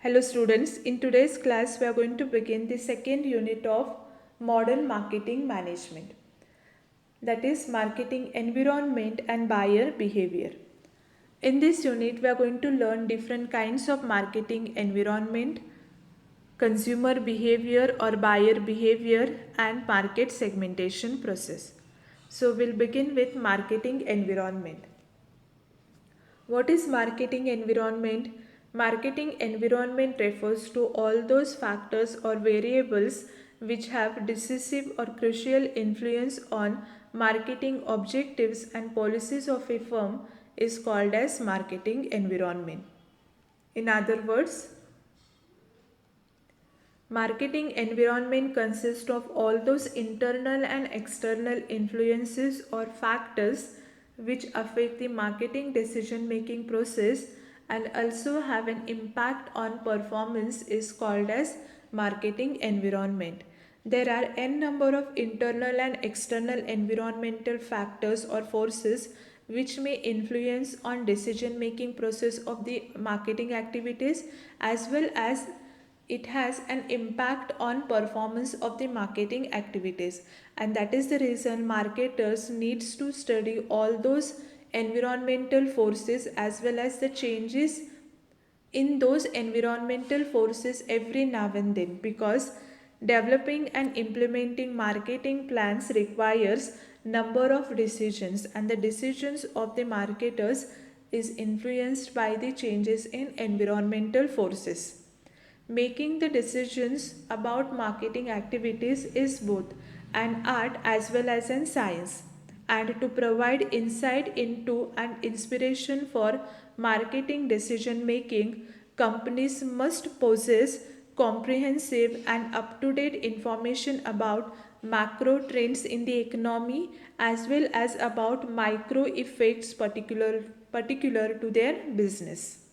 Hello students, in today's class we are going to begin the second unit of modern marketing management, that is marketing environment and buyer behavior. In this unit we are going to learn different kinds of marketing environment, consumer behavior or buyer behavior and market segmentation process. So we'll begin with marketing environment. What is marketing environment? Marketing environment refers to all those factors or variables which have decisive or crucial influence on marketing objectives and policies of a firm is called as marketing environment. In other words, marketing environment consists of all those internal and external influences or factors which affect the marketing decision making process and also have an impact on performance is called as marketing environment. There are n number of internal and external environmental factors or forces which may influence on decision making process of the marketing activities, as well as it has an impact on performance of the marketing activities, and that is the reason marketers needs to study all those environmental forces as well as the changes in those environmental forces every now and then, because developing and implementing marketing plans requires number of decisions, and the decisions of the marketers is influenced by the changes in environmental forces. Making the decisions about marketing activities is both an art as well as a science. And to provide insight into and inspiration for marketing decision making, companies must possess comprehensive and up to date information about macro trends in the economy as well as about micro effects particular to their business.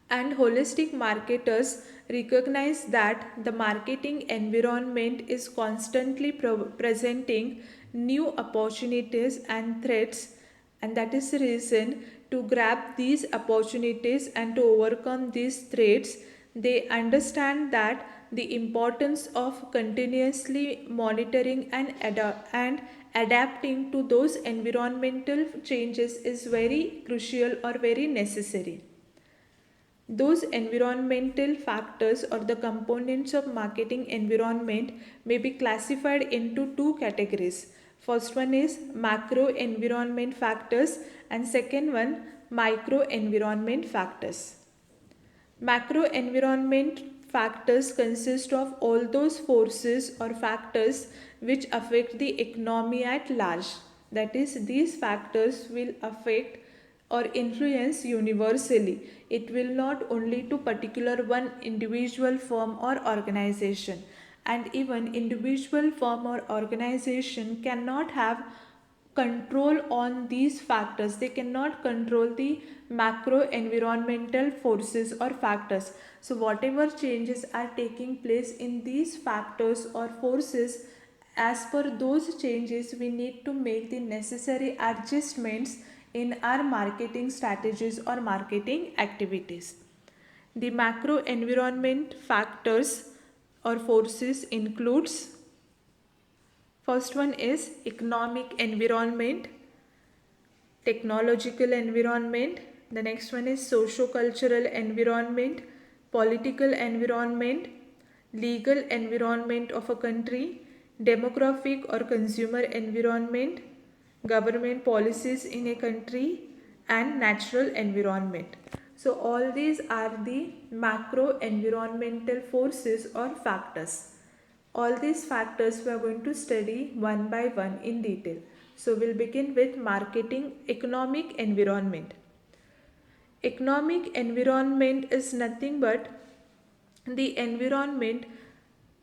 And holistic marketers recognize that the marketing environment is constantly presenting new opportunities and threats, and that is the reason to grab these opportunities and to overcome these threats, they understand that the importance of continuously monitoring and adapting to those environmental changes is very crucial or very necessary. Those environmental factors or the components of marketing environment may be classified into two categories. First one is macro environment factors and second one micro environment factors. Macro environment factors consist of all those forces or factors which affect the economy at large. That is, these factors will affect or influence universally. It will not only to particular one individual firm or organization, and even individual firm or organization cannot have control on these factors. They cannot control the macro environmental forces or factors. So whatever changes are taking place in these factors or forces, as per those changes we need to make the necessary adjustments in our marketing strategies or marketing activities. The macro environment factors or forces includes, first one is economic environment, technological environment, the next one is socio-cultural environment, political environment, legal environment of a country, demographic or consumer environment, government policies in a country, and natural environment. So all these are the macro environmental forces or factors. All these factors we are going to study one by one in detail. So we'll begin with marketing economic environment. Economic environment is nothing but the environment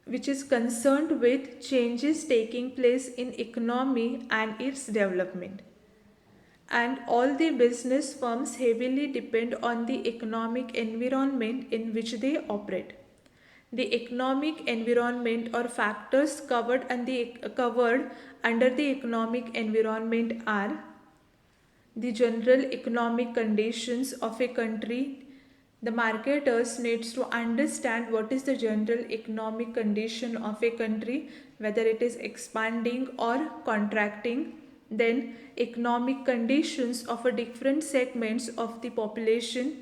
which is concerned with changes taking place in economy and its development. And all the business firms heavily depend on the economic environment in which they operate. The economic environment or factors covered under the economic environment are the general economic conditions of a country, The marketers needs to understand what is the general economic condition of a country, whether it is expanding or contracting. Then economic conditions of a different segments of the population.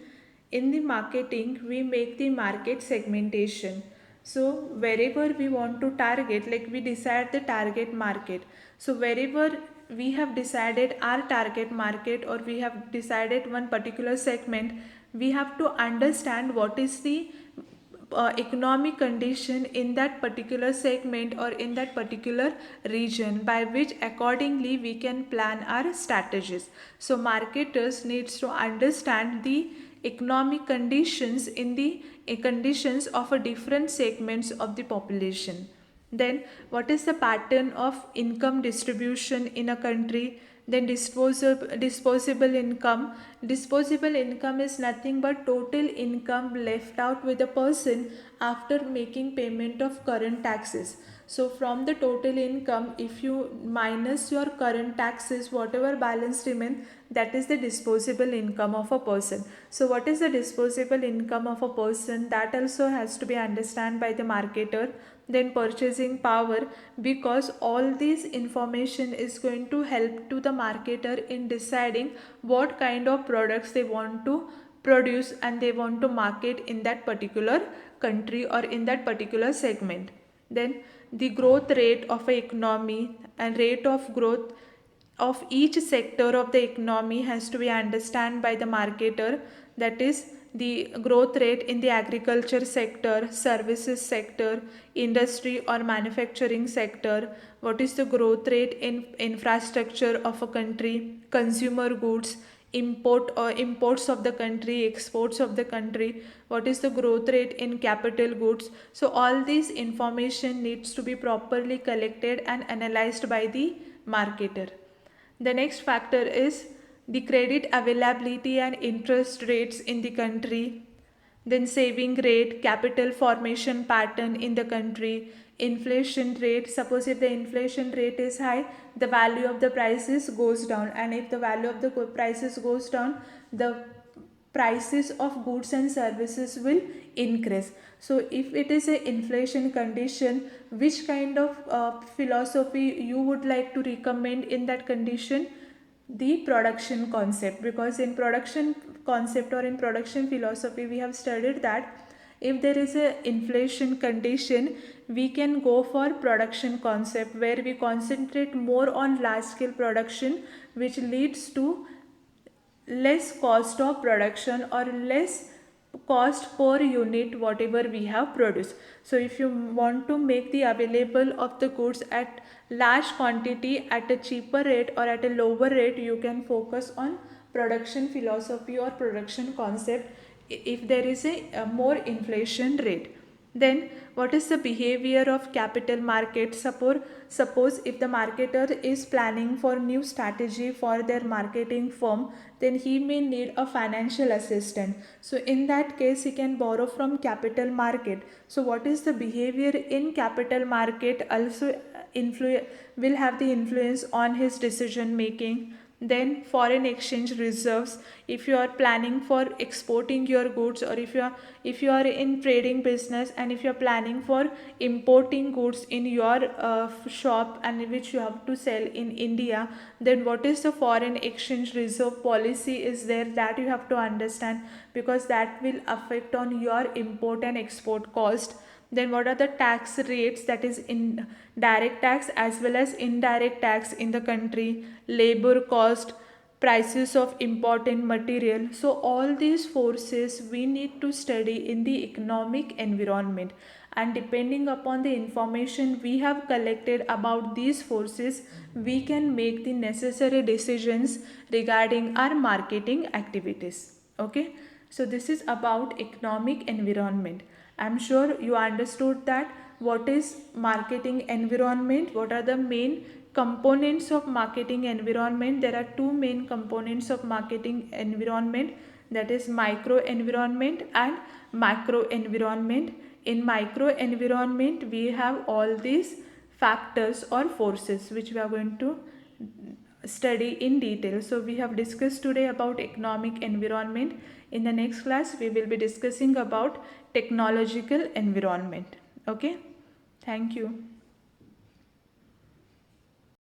In the marketing, we make the market segmentation. So wherever we want to target, like we decide the target market. So wherever we have decided our target market, or we have decided one particular segment, we have to understand what is the economic condition in that particular segment or in that particular region, by which accordingly we can plan our strategies. So marketers needs to understand the economic conditions in the conditions of a different segments of the population. Then what is the pattern of income distribution in a country? Then disposable income. Disposable income is nothing but total income left out with a person after making payment of current taxes. So from the total income, if you minus your current taxes, whatever balance remains, that is the disposable income of a person. So what is the disposable income of a person? That also has to be understood by the marketer. Then purchasing power, because all this information is going to help to the marketer in deciding what kind of products they want to produce and they want to market in that particular country or in that particular segment. Then the growth rate of an economy and rate of growth of each sector of the economy has to be understood by the marketer. That is the growth rate in the agriculture sector, services sector, industry or manufacturing sector. What is the growth rate in infrastructure of a country, consumer goods, imports of the country, exports of the country. What is the growth rate in capital goods? So all this information needs to be properly collected and analyzed by the marketer. The next factor is the credit availability and interest rates in the country, then saving rate, capital formation pattern in the country, inflation rate. Suppose if the inflation rate is high, the value of the prices goes down, and if the value of the prices goes down, the prices of goods and services will increase. So if it is a inflation condition, which kind of philosophy you would like to recommend in that condition? The production concept, because in production concept or in production philosophy we have studied that if there is a inflation condition, we can go for production concept, where we concentrate more on large scale production, which leads to less cost of production or less cost per unit whatever we have produced. So if you want to make the available of the goods at large quantity at a cheaper rate or at a lower rate, you can focus on production philosophy or production concept if there is a more inflation rate. Then what is the behavior of capital market? Suppose if the marketer is planning for new strategy for their marketing firm, then he may need a financial assistant. So in that case he can borrow from capital market. So what is the behavior in capital market also will have the influence on his decision making. Then foreign exchange reserves, if you are planning for exporting your goods, or if you are in trading business and if you are planning for importing goods in your shop and which you have to sell in India, then what is the foreign exchange reserve policy is there, that you have to understand, because that will affect on your import and export cost. Then what are the tax rates, that is in direct tax as well as indirect tax in the country, labor cost, prices of important material. So all these forces we need to study in the economic environment, and depending upon the information we have collected about these forces, we can make the necessary decisions regarding our marketing activities. Okay, so this is about economic environment. I'm sure you understood that what is marketing environment, what are the main components of marketing environment. There are two main components of marketing environment, that is micro environment and macro environment. In micro environment we have all these factors or forces which we are going to study in detail. So we have discussed today about economic environment. In the next class, we will be discussing about technological environment. Okay, thank you.